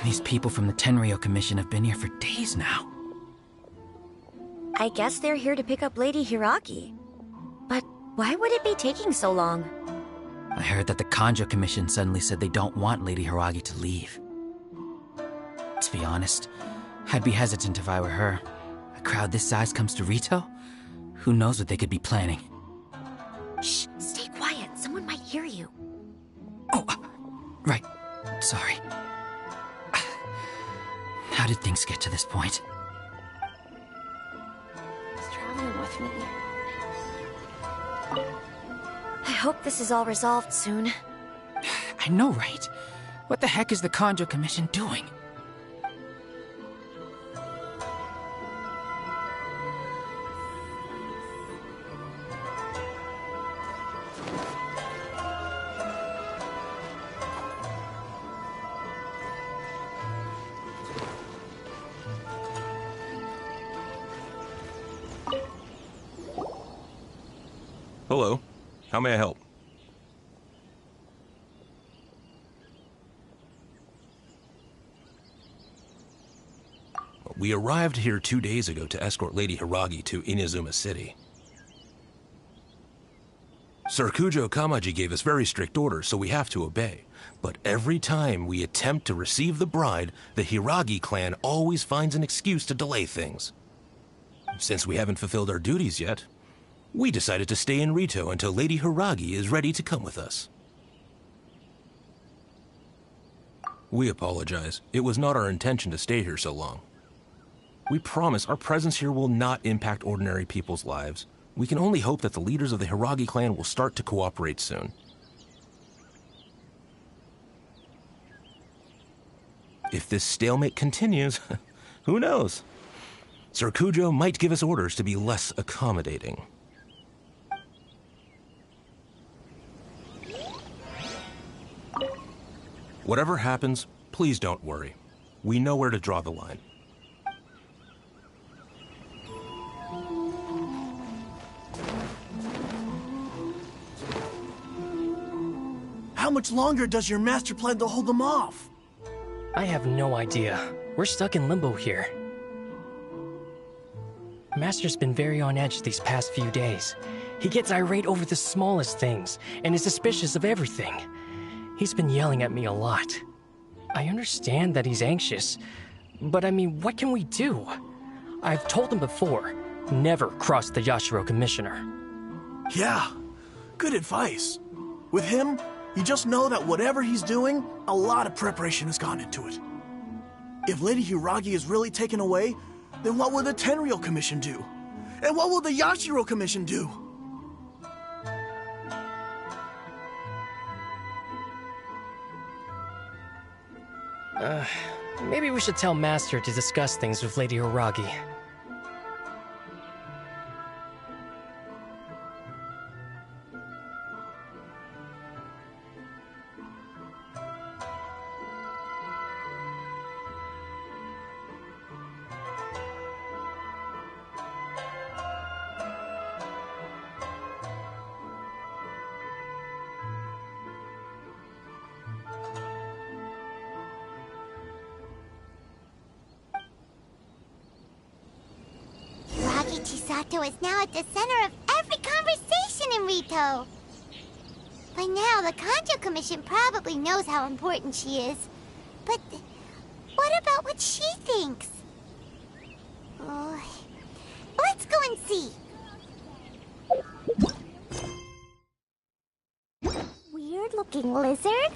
These people from the Tenryo Commission have been here for days now. I guess they're here to pick up Lady Hiragi. But why would it be taking so long? I heard that the Kanjo Commission suddenly said they don't want Lady Hiragi to leave. To be honest, I'd be hesitant if I were her. A crowd this size comes to Rito? Who knows what they could be planning? Shh, stay quiet. Someone might hear you. Oh, right. Sorry. How did things get to this point? He's traveling with me. I hope this is all resolved soon. I know, right? What the heck is the Kanjo Commission doing? Hello. How may I help? We arrived here 2 days ago to escort Lady Hiragi to Inazuma City. Sir Kujo Kamaji gave us very strict orders, so we have to obey. But every time we attempt to receive the bride, the Hiragi clan always finds an excuse to delay things. Since we haven't fulfilled our duties yet, we decided to stay in Rito until Lady Hiragi is ready to come with us. We apologize. It was not our intention to stay here so long. We promise our presence here will not impact ordinary people's lives. We can only hope that the leaders of the Hiragi clan will start to cooperate soon. If this stalemate continues, who knows? Sir Kujo might give us orders to be less accommodating. Whatever happens, please don't worry. We know where to draw the line. How much longer does your master plan to hold them off? I have no idea. We're stuck in limbo here. Master's been very on edge these past few days. He gets irate over the smallest things and is suspicious of everything. He's been yelling at me a lot. I understand that he's anxious, but I mean, what can we do? I've told him before, never cross the Yashiro Commissioner. Yeah, good advice. With him, you just know that whatever he's doing, a lot of preparation has gone into it. If Lady Hiragi is really taken away, then what will the Tenryo Commission do? And what will the Yashiro Commission do? Maybe we should tell Master to discuss things with Lady Hiragi. Chisato is now at the center of every conversation in Rito. By now, the Kanjo Commission probably knows how important she is. But what about what she thinks? Oh, let's go and see. Weird-looking lizard?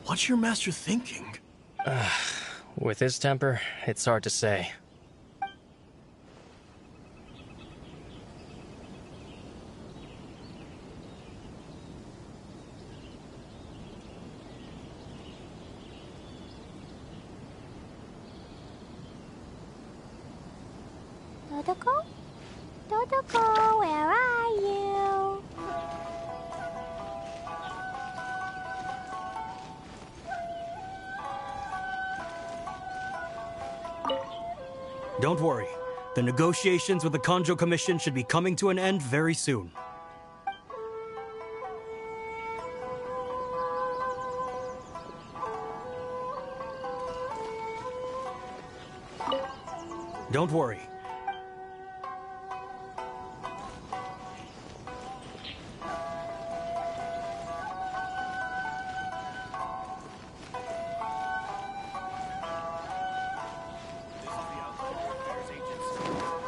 What's your master thinking? With his temper, it's hard to say. Dodoko? Dodoko, where are you? Don't worry. The negotiations with the Kanjo Commission should be coming to an end very soon. Don't worry.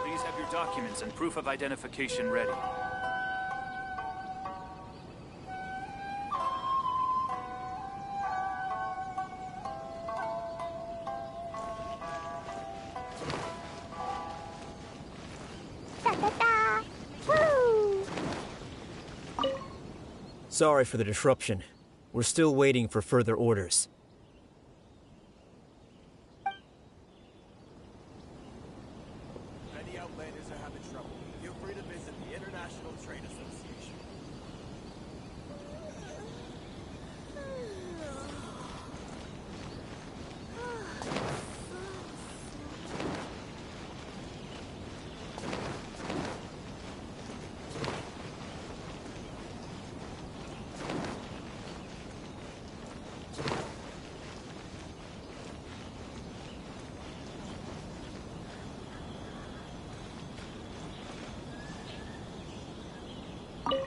Please have your documents and proof of identification ready. Da-da-da! Woo! Sorry for the disruption. We're still waiting for further orders. Any outlanders are having trouble, feel free to visit the International Trade Association.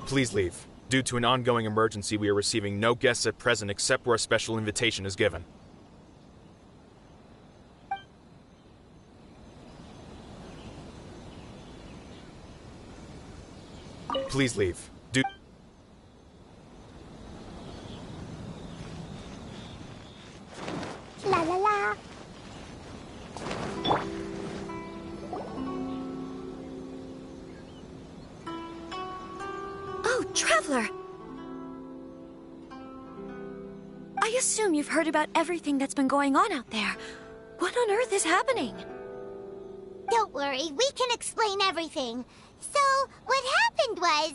Please leave. Due to an ongoing emergency, we are receiving no guests at present except where a special invitation is given. Please leave. La la la! Oh, Traveler! I assume you've heard about everything that's been going on out there. What on earth is happening? Don't worry, we can explain everything. So, what happened was...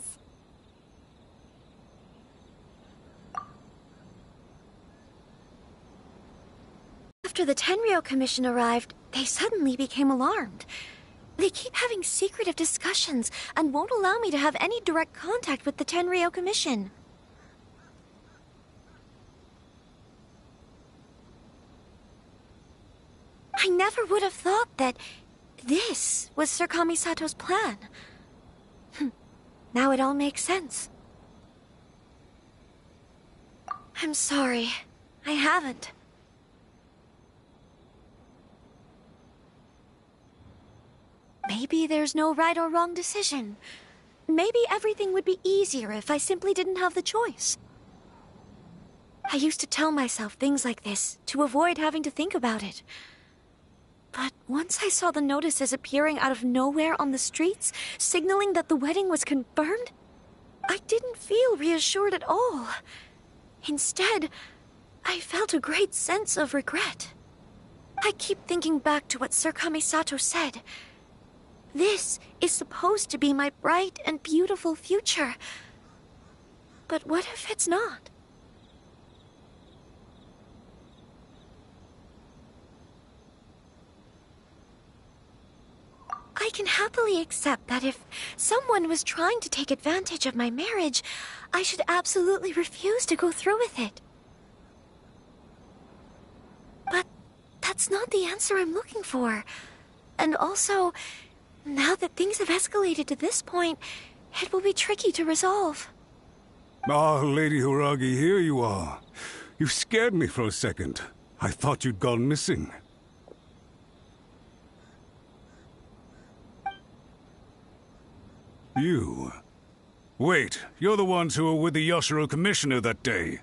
After the Tenryou Commission arrived, they suddenly became alarmed. They keep having secretive discussions and won't allow me to have any direct contact with the Tenryou Commission. I never would have thought that this was Sir Kamisato's plan. Now it all makes sense. I'm sorry. I haven't. Maybe there's no right or wrong decision. Maybe everything would be easier if I simply didn't have the choice. I used to tell myself things like this to avoid having to think about it. But once I saw the notices appearing out of nowhere on the streets, signaling that the wedding was confirmed, I didn't feel reassured at all. Instead, I felt a great sense of regret. I keep thinking back to what Sir Kamisato said. This is supposed to be my bright and beautiful future. But what if it's not? I can happily accept that if someone was trying to take advantage of my marriage, I should absolutely refuse to go through with it. But that's not the answer I'm looking for. And also, now that things have escalated to this point, it will be tricky to resolve. Ah, Lady Hiragi, here you are. You scared me for a second. I thought you'd gone missing. You? Wait, you're the ones who were with the Yoshiro Commissioner that day.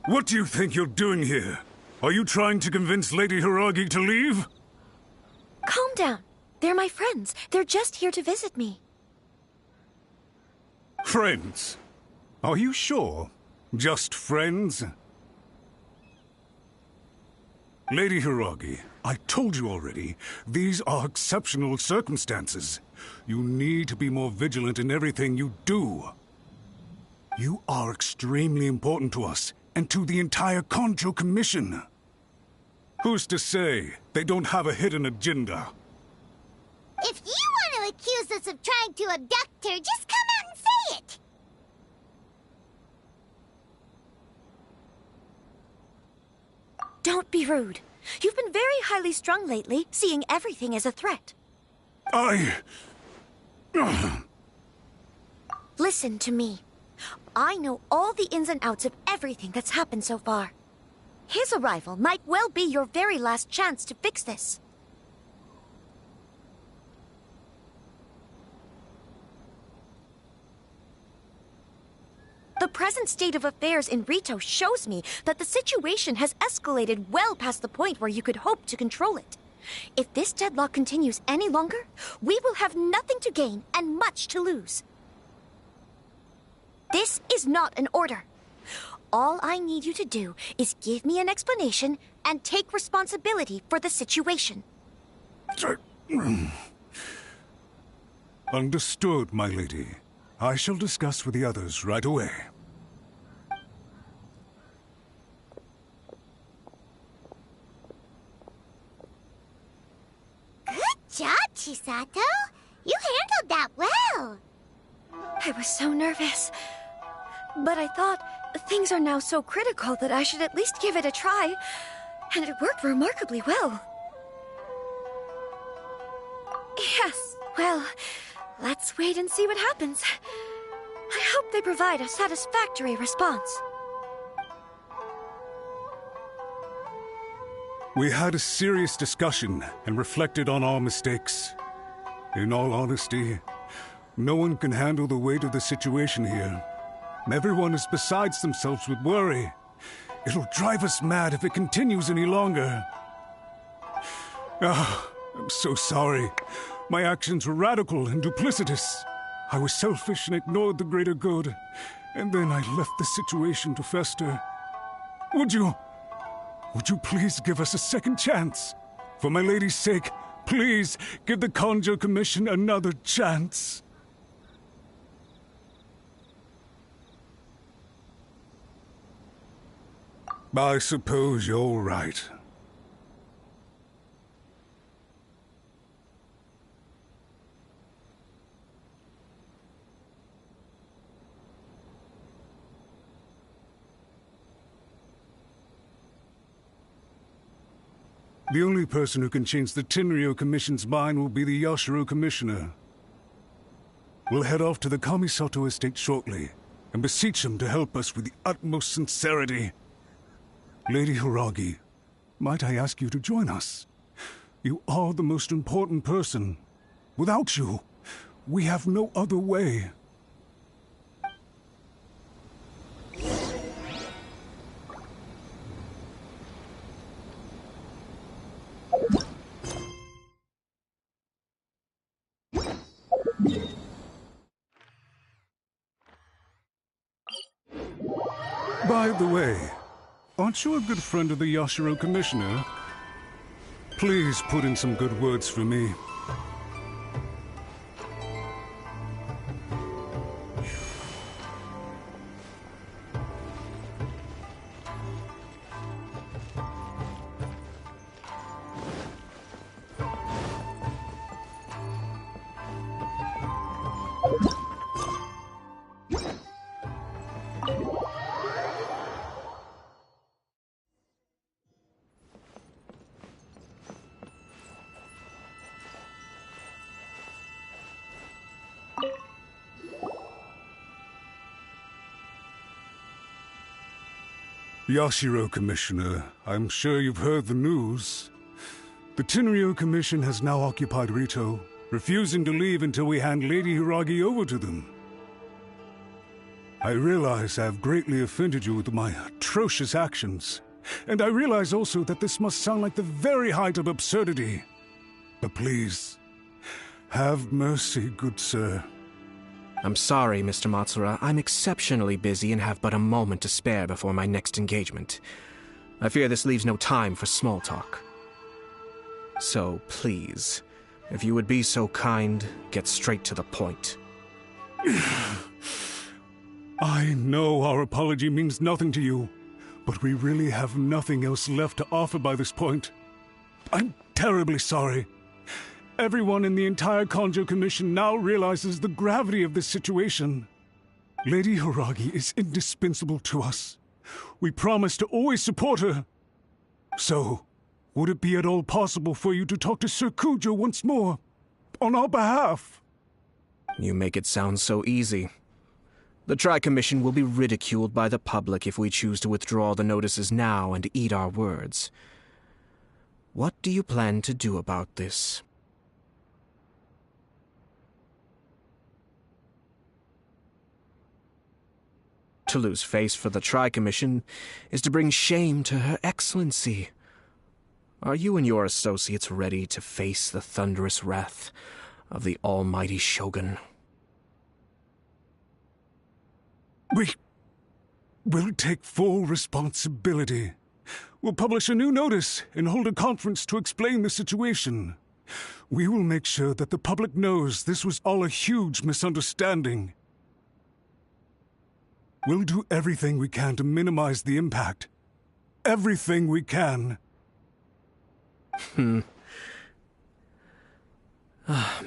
What do you think you're doing here? Are you trying to convince Lady Hiragi to leave? Calm down. They're my friends. They're just here to visit me. Friends? Are you sure? Just friends? Lady Hiragi, I told you already, these are exceptional circumstances. You need to be more vigilant in everything you do. You are extremely important to us, and to the entire Conjo Commission. Who's to say they don't have a hidden agenda? If you want to accuse us of trying to abduct her, just come out and say it! Don't be rude. You've been very highly strung lately, seeing everything as a threat. Listen to me. I know all the ins and outs of everything that's happened so far. His arrival might well be your very last chance to fix this. The present state of affairs in Rito shows me that the situation has escalated well past the point where you could hope to control it. If this deadlock continues any longer, we will have nothing to gain and much to lose. This is not an order. All I need you to do is give me an explanation and take responsibility for the situation. Understood, my lady. I shall discuss with the others right away. Good job, Chisato. You handled that well. I was so nervous. But I thought things are now so critical that I should at least give it a try. And it worked remarkably well. Yes, well, let's wait and see what happens. I hope they provide a satisfactory response. We had a serious discussion and reflected on our mistakes. In all honesty, no one can handle the weight of the situation here. Everyone is besides themselves with worry. It'll drive us mad if it continues any longer. I'm so sorry. My actions were radical and duplicitous. I was selfish and ignored the greater good. And then I left the situation to fester. Would you please give us a second chance? For my lady's sake, please give the Conjo Commission another chance. I suppose you're right. The only person who can change the Tenryo Commission's mind will be the Yashiro Commissioner. We'll head off to the Kamisato estate shortly, and beseech him to help us with the utmost sincerity. Lady Hiragi, might I ask you to join us? You are the most important person. Without you, we have no other way. By the way, aren't you a good friend of the Yashiro Commissioner? Please put in some good words for me. Yashiro Commissioner, I'm sure you've heard the news. The Tenryo Commission has now occupied Rito, refusing to leave until we hand Lady Hiragi over to them. I realize I have greatly offended you with my atrocious actions, and I realize also that this must sound like the very height of absurdity. But please, have mercy, good sir. I'm sorry, Mr. Matsura. I'm exceptionally busy and have but a moment to spare before my next engagement. I fear this leaves no time for small talk. So, please, if you would be so kind, get straight to the point. I know our apology means nothing to you, but we really have nothing else left to offer by this point. I'm terribly sorry. Everyone in the entire Kanjo Commission now realizes the gravity of this situation. Lady Hiragi is indispensable to us. We promise to always support her. So, would it be at all possible for you to talk to Sir Kujo once more, on our behalf? You make it sound so easy. The Tri-Commission will be ridiculed by the public if we choose to withdraw the notices now and eat our words. What do you plan to do about this? To lose face for the Tri-Commission is to bring shame to Her Excellency. Are you and your associates ready to face the thunderous wrath of the almighty Shogun? We will take full responsibility. We'll publish a new notice and hold a conference to explain the situation. We will make sure that the public knows this was all a huge misunderstanding. We'll do everything we can to minimize the impact. Everything we can.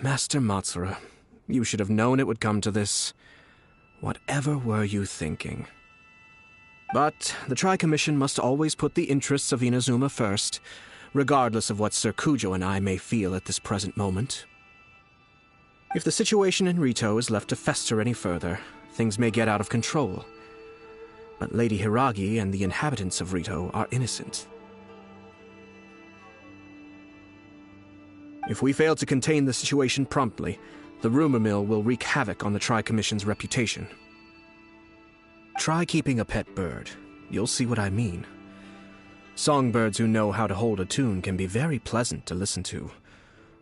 Master Matsura, you should have known it would come to this. Whatever were you thinking? But the Tri-Commission must always put the interests of Inazuma first, regardless of what Sir Kujo and I may feel at this present moment. If the situation in Rito is left to fester any further, things may get out of control. But Lady Hiragi and the inhabitants of Rito are innocent. If we fail to contain the situation promptly, the rumor mill will wreak havoc on the Tri-Commission's reputation. Try keeping a pet bird. You'll see what I mean. Songbirds who know how to hold a tune can be very pleasant to listen to,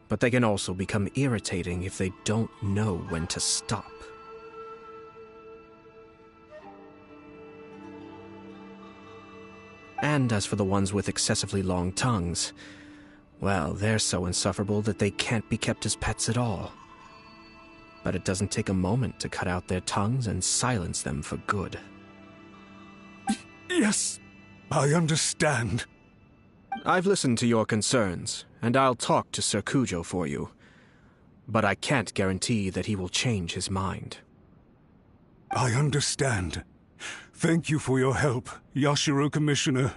but they can also become irritating if they don't know when to stop. And as for the ones with excessively long tongues, well, they're so insufferable that they can't be kept as pets at all. But it doesn't take a moment to cut out their tongues and silence them for good. Yes, I understand. I've listened to your concerns, and I'll talk to Sir Kujo for you. But I can't guarantee that he will change his mind. I understand. Thank you for your help, Yashiro Commissioner.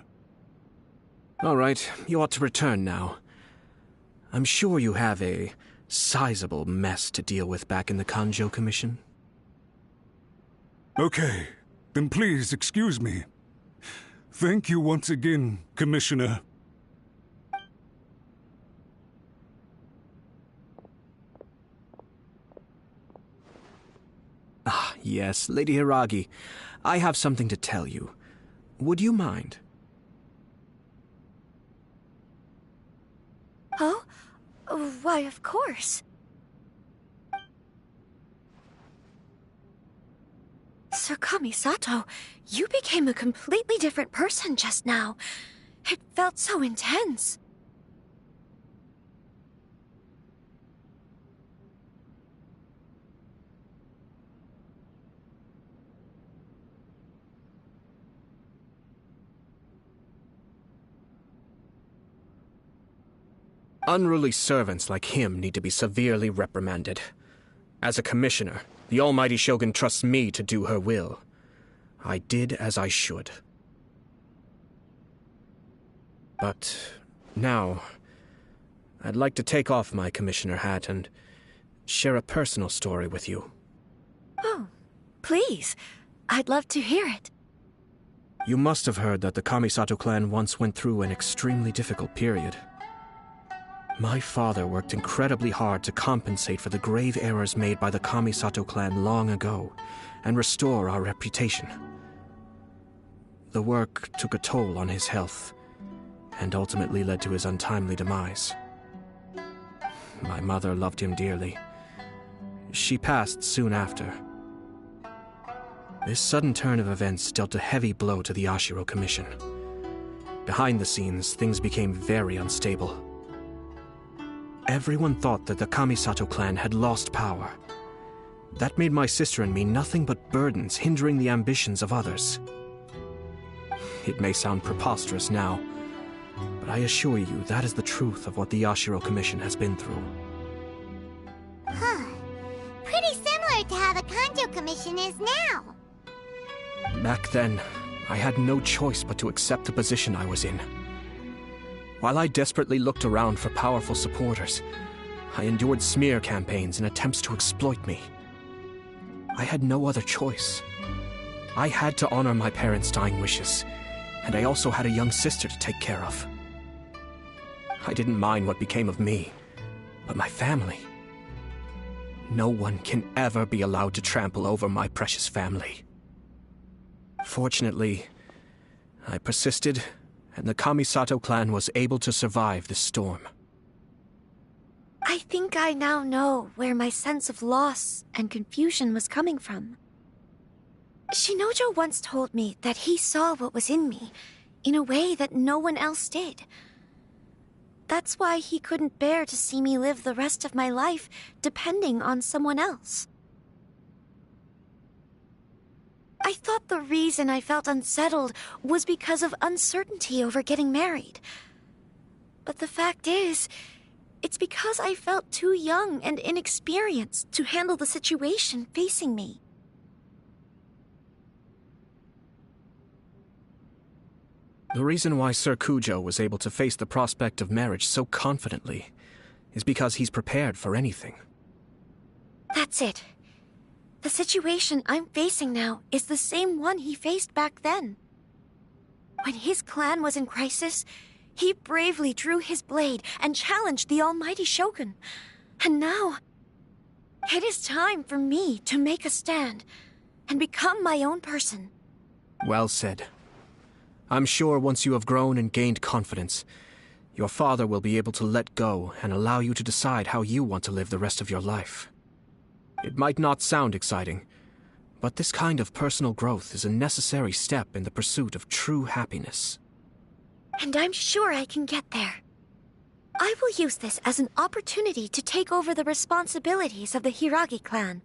All right, you ought to return now. I'm sure you have a sizable mess to deal with back in the Kanjo Commission. Okay, then please excuse me. Thank you once again, Commissioner. Ah, yes, Lady Hiragi. I have something to tell you. Would you mind? Oh? Why, of course. Sir Kamisato, you became a completely different person just now. It felt so intense. Unruly servants like him need to be severely reprimanded. As a commissioner, the almighty Shogun trusts me to do her will. I did as I should. But now, I'd like to take off my commissioner hat and share a personal story with you. Oh, please. I'd love to hear it. You must have heard that the Kamisato clan once went through an extremely difficult period. My father worked incredibly hard to compensate for the grave errors made by the Kamisato clan long ago and restore our reputation. The work took a toll on his health and ultimately led to his untimely demise. My mother loved him dearly. She passed soon after. This sudden turn of events dealt a heavy blow to the Yashiro Commission. Behind the scenes, things became very unstable. Everyone thought that the Kamisato clan had lost power. That made my sister and me nothing but burdens, hindering the ambitions of others. It may sound preposterous now, but I assure you that is the truth of what the Yashiro Commission has been through. Huh. Pretty similar to how the Kanjo Commission is now. Back then, I had no choice but to accept the position I was in. While I desperately looked around for powerful supporters, I endured smear campaigns and attempts to exploit me. I had no other choice. I had to honor my parents' dying wishes, and I also had a young sister to take care of. I didn't mind what became of me, but my family. No one can ever be allowed to trample over my precious family. Fortunately, I persisted, and the Kamisato clan was able to survive this storm. I think I now know where my sense of loss and confusion was coming from. Shinojo once told me that he saw what was in me in a way that no one else did. That's why he couldn't bear to see me live the rest of my life depending on someone else. I thought the reason I felt unsettled was because of uncertainty over getting married. But the fact is, it's because I felt too young and inexperienced to handle the situation facing me. The reason why Sir Kujo was able to face the prospect of marriage so confidently is because he's prepared for anything. That's it. The situation I'm facing now is the same one he faced back then. When his clan was in crisis, he bravely drew his blade and challenged the almighty Shogun. And now, it is time for me to make a stand and become my own person. Well said. I'm sure once you have grown and gained confidence, your father will be able to let go and allow you to decide how you want to live the rest of your life. It might not sound exciting, but this kind of personal growth is a necessary step in the pursuit of true happiness. And I'm sure I can get there. I will use this as an opportunity to take over the responsibilities of the Hiragi clan.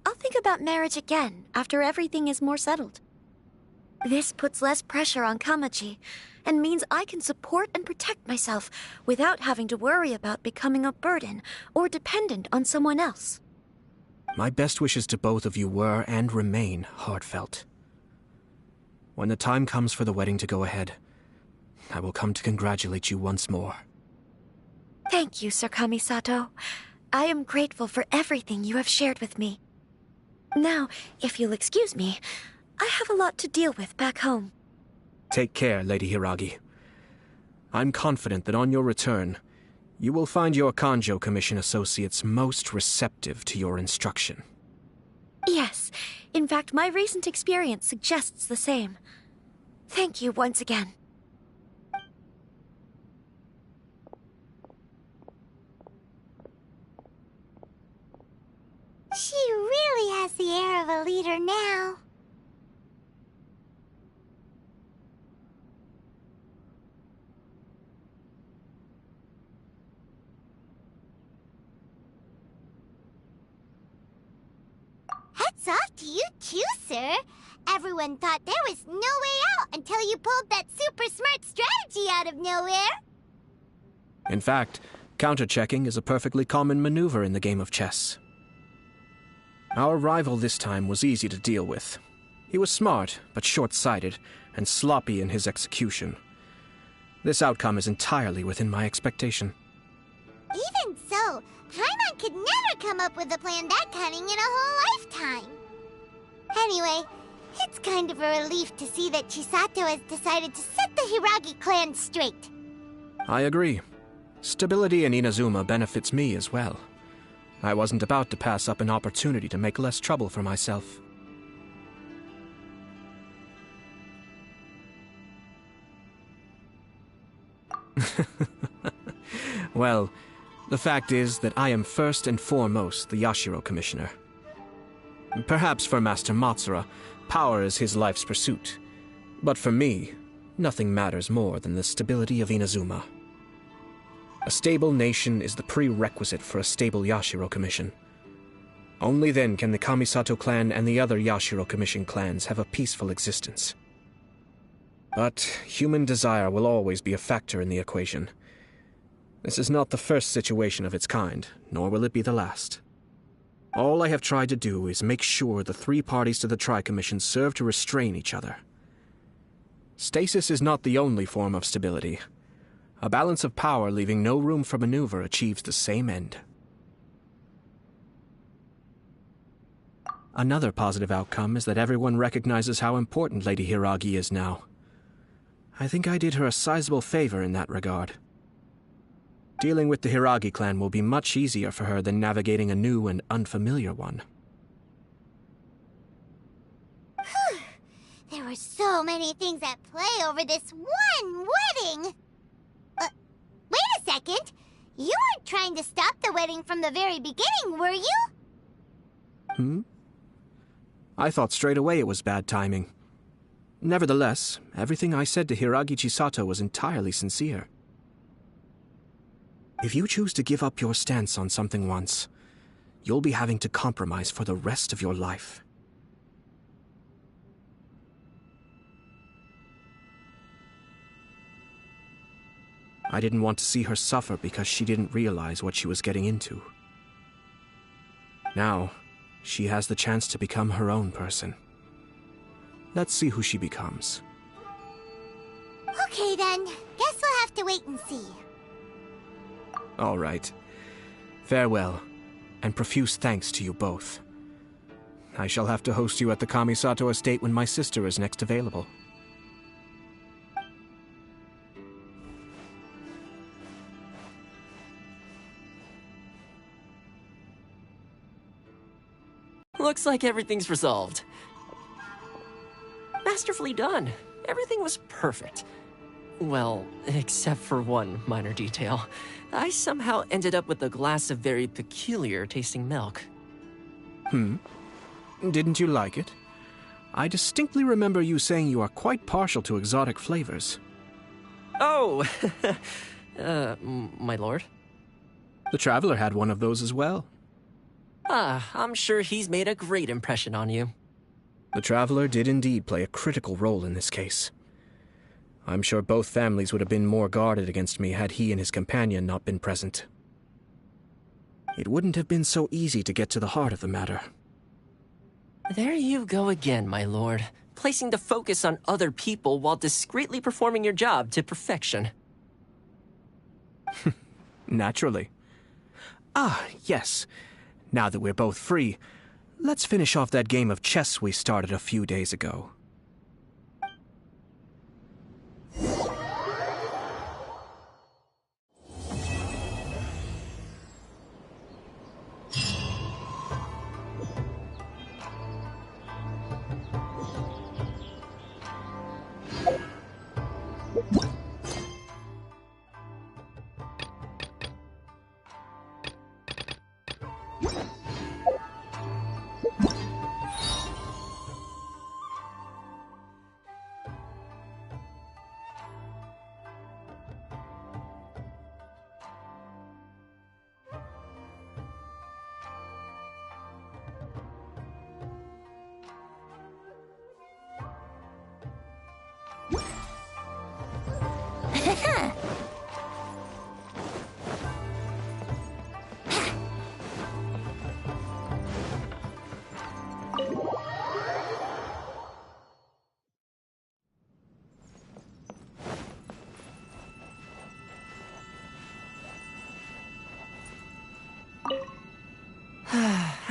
I'll think about marriage again after everything is more settled. This puts less pressure on Kamaji, and means I can support and protect myself without having to worry about becoming a burden or dependent on someone else. My best wishes to both of you were and remain heartfelt. When the time comes for the wedding to go ahead, I will come to congratulate you once more. Thank you, Sir Kamisato. I am grateful for everything you have shared with me. Now, if you'll excuse me, I have a lot to deal with back home. Take care, Lady Hiragi. I'm confident that on your return, you will find your Kanjo Commission associates most receptive to your instruction. Yes, in fact, my recent experience suggests the same. Thank you once again. She really has the air of a leader now. Hats off to you too, sir. Everyone thought there was no way out until you pulled that super smart strategy out of nowhere. In fact, counter-checking is a perfectly common maneuver in the game of chess. Our rival this time was easy to deal with. He was smart, but short-sighted, and sloppy in his execution. This outcome is entirely within my expectation. Even so, Paimon could never come up with a plan that cunning in a whole lifetime. Anyway, it's kind of a relief to see that Chisato has decided to set the Hiragi clan straight. I agree. Stability in Inazuma benefits me as well. I wasn't about to pass up an opportunity to make less trouble for myself. Well, the fact is that I am first and foremost the Yashiro Commissioner. Perhaps for Master Matsura, power is his life's pursuit. But for me, nothing matters more than the stability of Inazuma. A stable nation is the prerequisite for a stable Yashiro Commission. Only then can the Kamisato clan and the other Yashiro Commission clans have a peaceful existence. But human desire will always be a factor in the equation. This is not the first situation of its kind, nor will it be the last. All I have tried to do is make sure the three parties to the Tri-Commission serve to restrain each other. Stasis is not the only form of stability. A balance of power leaving no room for maneuver achieves the same end. Another positive outcome is that everyone recognizes how important Lady Hiragi is now. I think I did her a sizable favor in that regard. Dealing with the Hiragi clan will be much easier for her than navigating a new and unfamiliar one. There were so many things at play over this one wedding! Wait a second! You weren't trying to stop the wedding from the very beginning, were you? I thought straight away it was bad timing. Nevertheless, everything I said to Hiragi Chisato was entirely sincere. If you choose to give up your stance on something once, you'll be having to compromise for the rest of your life. I didn't want to see her suffer because she didn't realize what she was getting into. Now, she has the chance to become her own person. Let's see who she becomes. Okay then, guess we'll have to wait and see. All right. Farewell, and profuse thanks to you both. I shall have to host you at the Kamisato estate when my sister is next available. Looks like everything's resolved. Masterfully done. Everything was perfect. Well, except for one minor detail. I somehow ended up with a glass of very peculiar tasting milk. Didn't you like it? I distinctly remember you saying you are quite partial to exotic flavors. Oh! My lord? The Traveler had one of those as well. I'm sure he's made a great impression on you. The Traveler did indeed play a critical role in this case. I'm sure both families would have been more guarded against me had he and his companion not been present. It wouldn't have been so easy to get to the heart of the matter. There you go again, my lord. Placing the focus on other people while discreetly performing your job to perfection. Naturally. Yes. Now that we're both free, let's finish off that game of chess we started a few days ago.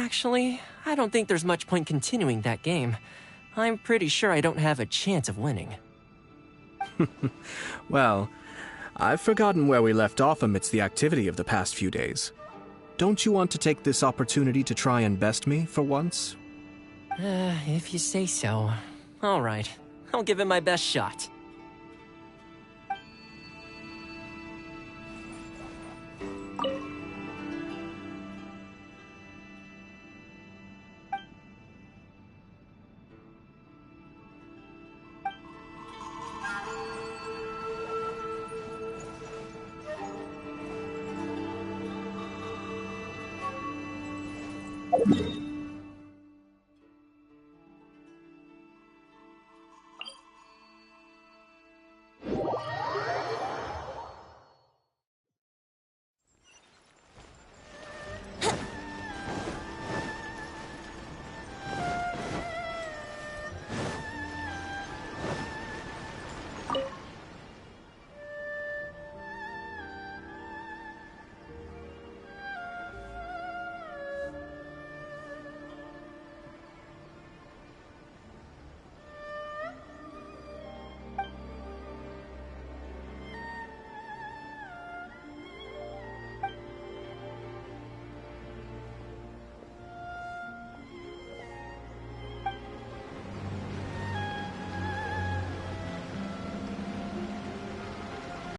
Actually, I don't think there's much point continuing that game. I'm pretty sure I don't have a chance of winning. Well, I've forgotten where we left off amidst the activity of the past few days. Don't you want to take this opportunity to try and best me for once? If you say so. All right, I'll give it my best shot. you.